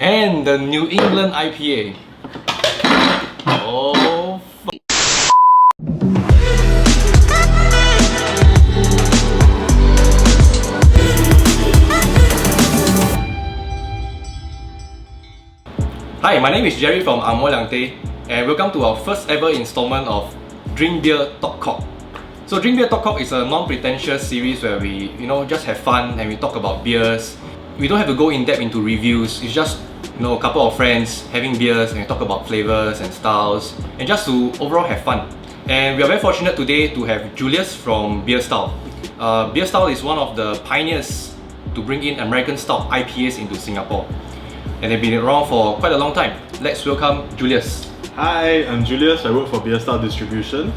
And the New England IPA. Oh, Hi, my name is Jerry from Langte, and welcome to our first ever installment of Drink Beer Talk Cock. So Drink Beer Talk Cock is a non-pretentious series where we, just have fun and we talk about beers. We don't have to go in depth into reviews. It's just, a couple of friends having beers and we talk about flavors and styles, and just to overall have fun. And we are very fortunate today to have Julius from Beerstyle. Beerstyle is one of the pioneers to bring in American-style IPAs into Singapore. And they've been around for quite a long time. Let's welcome Julius. Hi, I'm Julius. I work for Beerstyle Distribution.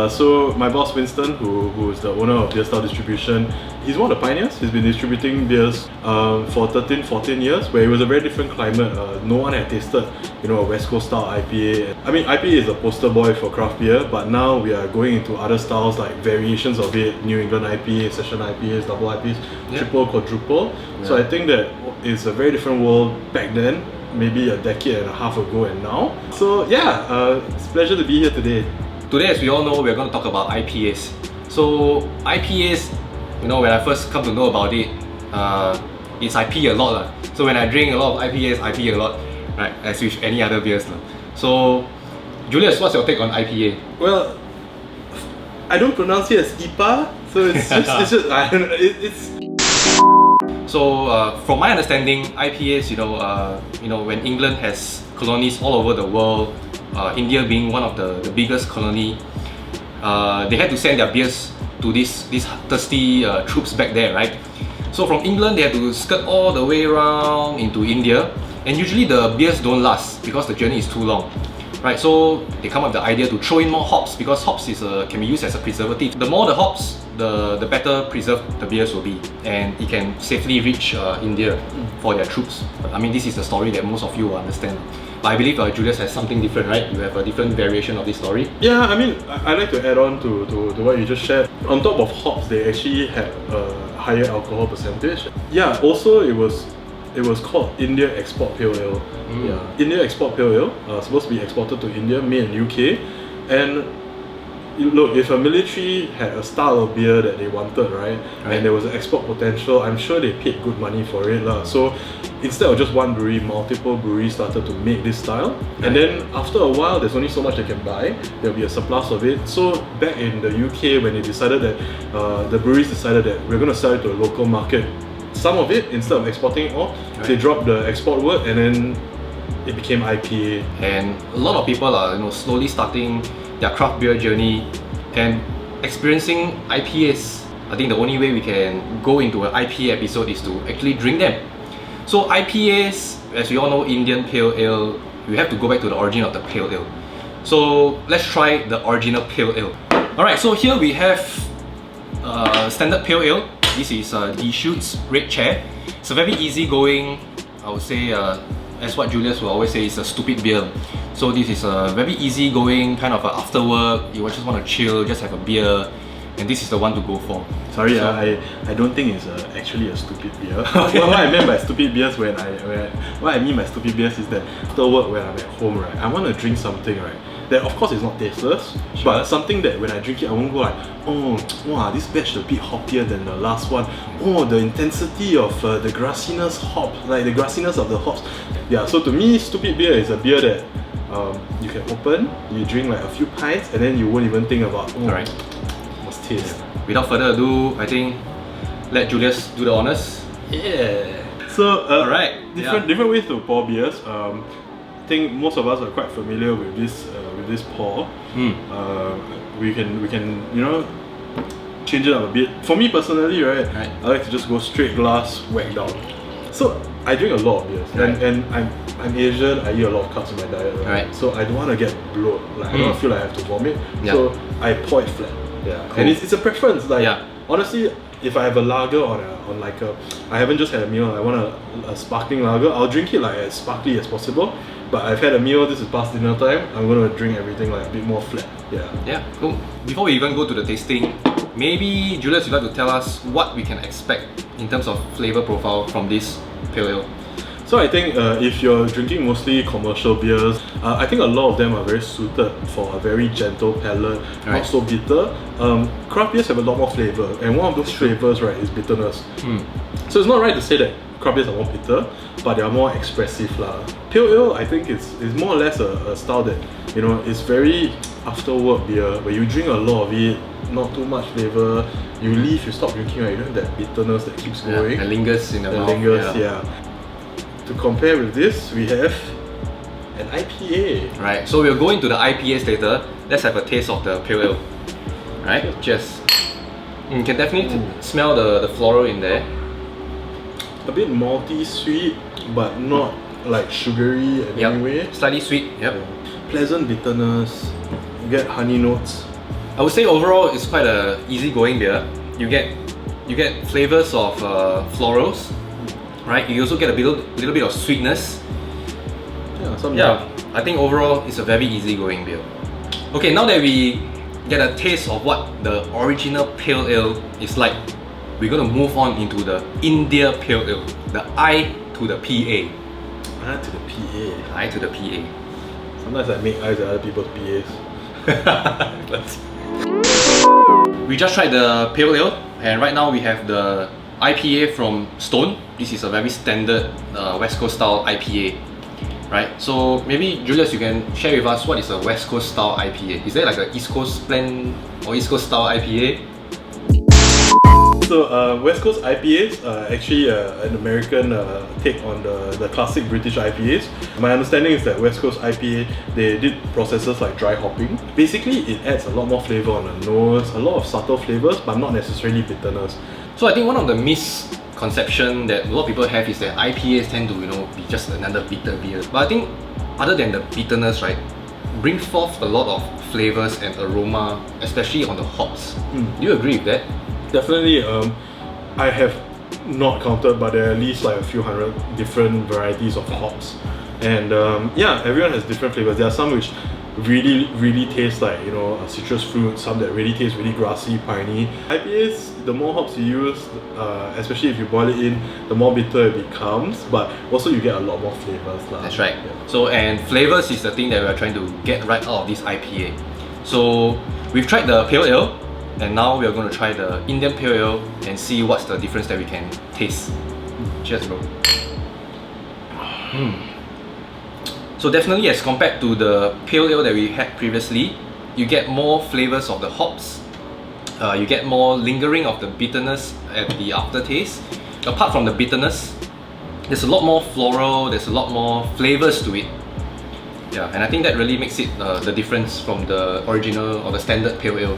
So my boss Winston, who is the owner of Beerstyle Distribution, he's one of the pioneers. He's been distributing beers for 13-14 years, where it was a very different climate. No one had tasted, a West Coast style IPA. I mean, IPA is a poster boy for craft beer, but now we are going into other styles like variations of it: New England IPA, session IPAs, double IPAs, triple, quadruple. Yeah. So I think that it's a very different world back then, maybe a decade and a half ago and now. So yeah, it's a pleasure to be here today. Today, as we all know, we're going to talk about IPAs. So IPAs, when I first come to know about it, it's I pee a lot. So when I drink a lot of IPAs, I pee a lot, right? As with any other beers. So Julius, what's your take on IPA? Well, I don't pronounce it as IPA, so it's So from my understanding, IPAs, when England has colonies all over the world, India being one of the biggest colony, they had to send their beers to these thirsty troops back there, right? So from England, they had to skirt all the way around into India, and usually the beers don't last because the journey is too long, right? So they come up with the idea to throw in more hops, because hops can be used as a preservative. The more the hops, the better preserved the beers will be, and it can safely reach India for their troops. I mean, this is the story that most of you will understand. But I believe Julius has something different, right? You have a different variation of this story. Yeah, I mean, I'd like to add on to what you just shared. On top of hops, they actually had a higher alcohol percentage. Yeah, also it was called India Export Pale Ale. Yeah, India Export Pale Ale, supposed to be exported to India, made in UK. And look, if a military had a style of beer that they wanted, right, and there was an export potential, I'm sure they paid good money for it. So instead of just one brewery, multiple breweries started to make this style. And then after a while, there's only so much they can buy. There'll be a surplus of it. So back in the UK, when they decided that, the breweries decided that we're going to sell it to a local market, some of it, instead of exporting it all, they dropped the export word, and then it became IPA. And a lot of people are slowly starting their craft beer journey and experiencing IPAs. I think the only way we can go into an IPA episode is to actually drink them. So IPAs, as we all know, Indian Pale Ale, we have to go back to the origin of the Pale Ale. So let's try the original Pale Ale. Alright, so here we have standard Pale Ale. This is Deschutes Red Chair. It's a very easygoing, I would say, as what Julius will always say, it's a stupid beer. So this is a very easygoing kind of after work, you just want to chill, just have a beer, and this is the one to go for. Sorry, so, I don't think it's actually a stupid beer. What I meant by stupid beers what I mean by stupid beers is that after work, when I'm at home, right, I want to drink something, right, that of course is not tasteless, but something that when I drink it, I won't go like, oh, wow, this batch is a bit hoppier than the last one. Oh, the intensity of the grassiness of the hops. Yeah, so to me, stupid beer is a beer that you can open, you drink like a few pints, and then you won't even think about, what's taste. Without further ado, I think let Julius do the honors. Yeah. So, different ways to pour beers. I think most of us are quite familiar with this pour. We can change it up a bit. For me personally, right, I like to just go straight glass, whack down. So I drink a lot of beers, and I'm Asian. I eat a lot of carbs in my diet, right? So I don't want to get bloat. I don't feel like I have to vomit. So I pour it flat. Yeah, cool. And it's a preference. Honestly, if I have a lager I haven't just had a meal, I want a sparkling lager, I'll drink it as sparkly as possible. But I've had a meal, this is past dinner time, I'm going to drink everything a bit more flat. Yeah, cool. Before we even go to the tasting, maybe Julius, you'd like to tell us what we can expect in terms of flavor profile from this Pale Ale. So I think if you're drinking mostly commercial beers, I think a lot of them are very suited for a very gentle palate, not so bitter. Craft beers have a lot more flavor, and one of those flavors, right, is bitterness. So it's not right to say that craft beers are more bitter, but they are more expressive lah. Pale ale, I think is more or less a style that, you know, is very after work beer, where you drink a lot of it, not too much flavor, you leave, you stop drinking, right, you don't have that bitterness that keeps going. It lingers in the mouth. Lingers, yeah. To compare with this, we have an IPA. Right, so we'll go into the IPAs later. Let's have a taste of the pale ale. Right, cheers. You can definitely smell the floral in there. A bit malty sweet, but not like sugary in any way. Slightly sweet, Pleasant bitterness, you get honey notes. I would say overall it's quite a easygoing beer. You get flavors of florals, right? You also get a little bit of sweetness. I think overall it's a very easygoing beer. Okay, now that we get a taste of what the original pale ale is like, we're gonna move on into the India pale ale, the I to the PA. I to the PA. I to the PA. Sometimes I make eyes at other people's PAs. We just tried the pale ale, and right now we have the IPA from Stone. This is a very standard West Coast style IPA, right? So maybe Julius, you can share with us what is a West Coast style IPA. Is there like a East Coast blend or East Coast style IPA? So West Coast IPAs are actually an American take on the classic British IPAs. My understanding is that West Coast IPA, they did processes like dry hopping. Basically, it adds a lot more flavor on the nose, a lot of subtle flavors, but not necessarily bitterness. So I think one of the misconceptions that a lot of people have is that IPAs tend to, be just another bitter beer. But I think other than the bitterness, right, bring forth a lot of flavors and aroma, especially on the hops. Do you agree with that? Definitely, I have not counted, but there are at least like a few hundred different varieties of hops. And yeah, everyone has different flavors. There are some which really taste like, a citrus fruit, some that really taste really grassy, piney. IPAs, the more hops you use, especially if you boil it in, the more bitter it becomes, but also you get a lot more flavors. That's right. Yeah. So, and flavors is the thing that we're trying to get right out of this IPA. So, we've tried the pale ale, and now we are going to try the Indian pale ale and see what's the difference that we can taste. Cheers, bro. So definitely, as compared to the pale ale that we had previously, you get more flavors of the hops. You get more lingering of the bitterness at the aftertaste. Apart from the bitterness, there's a lot more floral, there's a lot more flavors to it. Yeah, and I think that really makes it the difference from the original or the standard pale ale.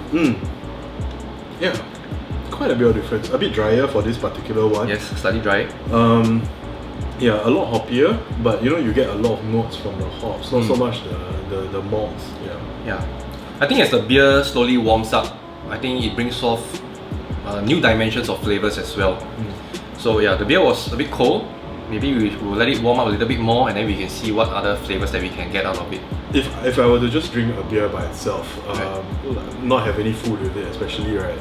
Yeah, quite a bit of difference. A bit drier for this particular one. Yes, slightly dry. Yeah, a lot hoppier, but you get a lot of notes from the hops, not so much the malts. Yeah. I think as the beer slowly warms up, I think it brings off new dimensions of flavors as well. So yeah, the beer was a bit cold. Maybe we will let it warm up a little bit more, and then we can see what other flavors that we can get out of it. If I were to just drink a beer by itself, not have any food with it, especially, right,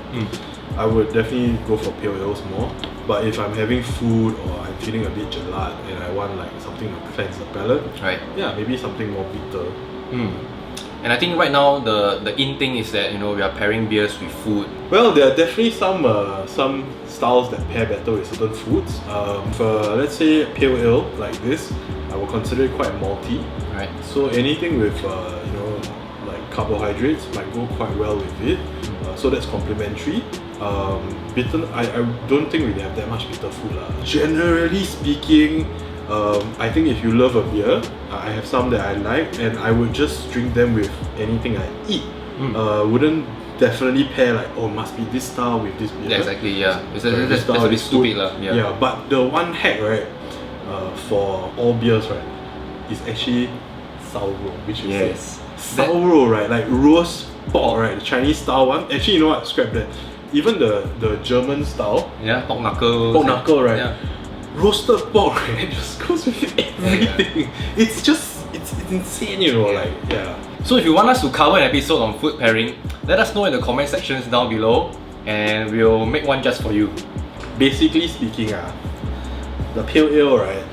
I would definitely go for pale ales more. But if I'm having food or I'm feeling a bit gelad and I want like something to cleanse the palate, right? Yeah, maybe something more bitter. And I think right now the in thing is that we are pairing beers with food. Well, there are definitely some styles that pair better with certain foods. For let's say pale ale like this, I will consider it quite malty. Right. So anything with like carbohydrates might go quite well with it. So that's complementary. Bitter, I don't think we have that much bitter food lah. Generally speaking, I think if you love a beer, I have some that I like, and I would just drink them with anything I eat. Wouldn't definitely pair like, must be this style with this beer. Yeah, exactly. Yeah, that's a bit stupid lah. Yeah, but the one hack, right, for all beers, right, is actually sourro, which is sourro, right, like roast pork, right, the Chinese style one. Actually, you know what? Scrap that. Even the German style, pork knuckle. Pork knuckle, right? Yeah. Roasted pork, right? Just goes with everything. It's insane, like, yeah. So if you want us to cover an episode on food pairing, let us know in the comment sections down below, and we'll make one just for you. Basically speaking, the pale ale, right,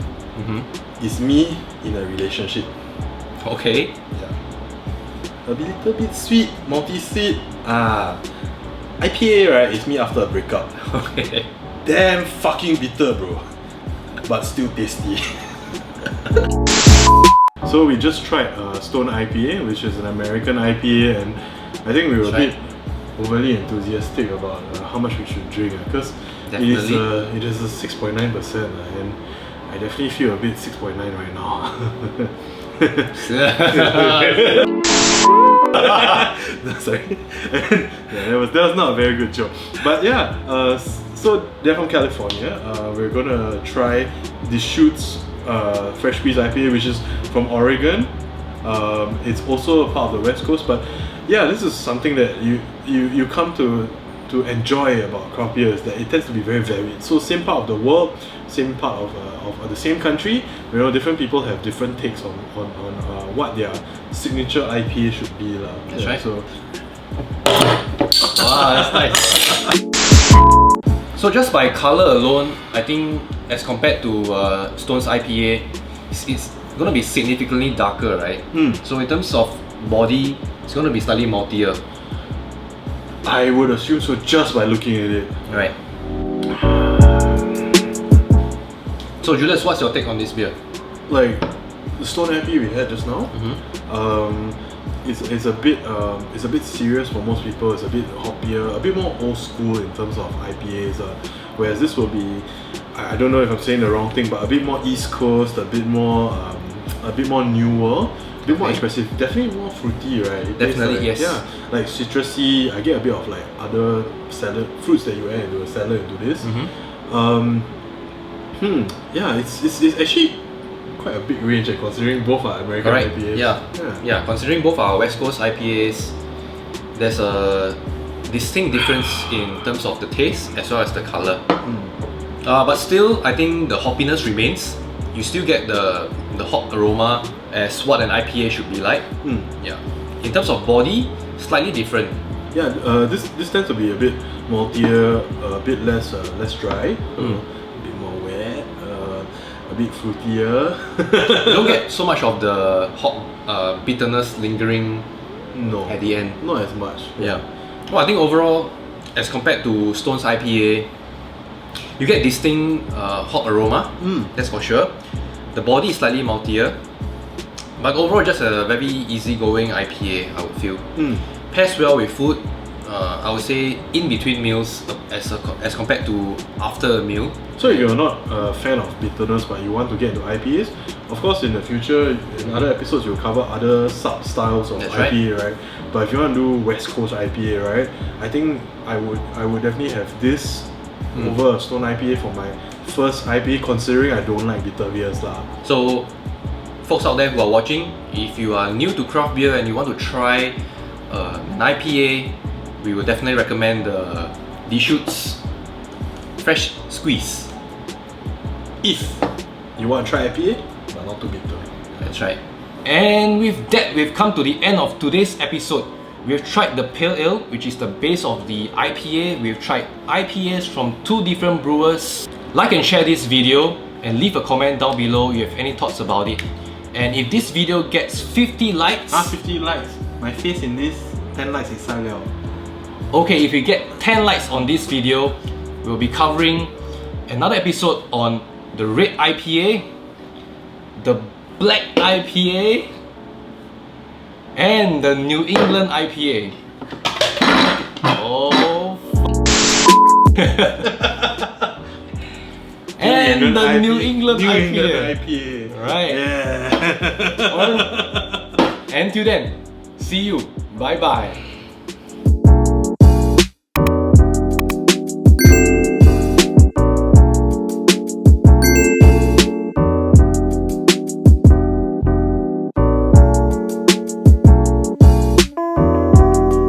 is me in a relationship. Okay. Yeah. A little bit sweet, multi-sweet. IPA, right, is me after a breakup. Okay. Damn fucking bitter, bro. But still tasty. So we just tried Stone IPA, which is an American IPA, and I think we were a bit overly enthusiastic about how much we should drink, because it is a 6.9%, and I definitely feel a bit 6.9 right now. Sorry. that was not a very good joke. But yeah, so they're from California. We're gonna try Deschutes Fresh Squeeze IPA, which is from Oregon. It's also a part of the West Coast, but yeah, this is something that you come to enjoy about craft beers, that it tends to be very varied. So same part of the world, same part of the same country, you know, different people have different takes on what their signature IPA should be. That's right. So wow, that's nice. So just by color alone, I think as compared to Stone's IPA, it's gonna be significantly darker, right? So in terms of body, it's gonna be slightly maltier. I would assume so just by looking at it. Right. So Julius, what's your take on this beer? Like the Stone IPA we had just now, it's a bit serious for most people. It's a bit hoppier, a bit more old school in terms of IPAs. Whereas this will be, I don't know if I'm saying the wrong thing, but a bit more East Coast, a bit more newer, a bit more expressive. Definitely more fruity, right? It Definitely, like, yes. Yeah, like citrusy. I get a bit of like other salad fruits that you add into a salad into this. Yeah, it's actually quite a big range, considering both are American IPAs. Yeah. Considering both are West Coast IPAs, there's a distinct difference in terms of the taste as well as the color. But still, I think the hoppiness remains. You still get the hop aroma as what an IPA should be like. Yeah. In terms of body, slightly different. Yeah. This tends to be a bit maltier, a bit less dry. A bit fruitier. You don't get so much of the hop bitterness lingering at the end. Not as much. Yeah. Well, I think overall, as compared to Stone's IPA, you get distinct hop aroma, that's for sure. The body is slightly maltier, but overall just a very easygoing IPA, I would feel. Pairs well with food. I would say in between meals as compared to after a meal. So if you're not a fan of bitterness but you want to get into IPAs, of course in the future, in other episodes you'll cover other sub-styles of IPA, right? But if you want to do West Coast IPA, right, I think I would definitely have this over a Stone IPA for my first IPA, considering I don't like bitter beers lah. So folks out there who are watching, if you are new to craft beer and you want to try an IPA, we would definitely recommend the Deschutes Fresh Squeeze. If you want to try IPA, but not too bitter. That's right. And with that, we've come to the end of today's episode. We've tried the Pale Ale, which is the base of the IPA. We've tried IPAs from 2 different brewers. Like and share this video and leave a comment down below if you have any thoughts about it. And if this video gets 50 likes... 50 likes? My face in this, 10 likes is liao. Okay, if we get 10 likes on this video, we'll be covering another episode on the Red IPA, the Black IPA, and the New England IPA. Oh, and the New England IPA. Right. Yeah. Until then, see you. Bye bye.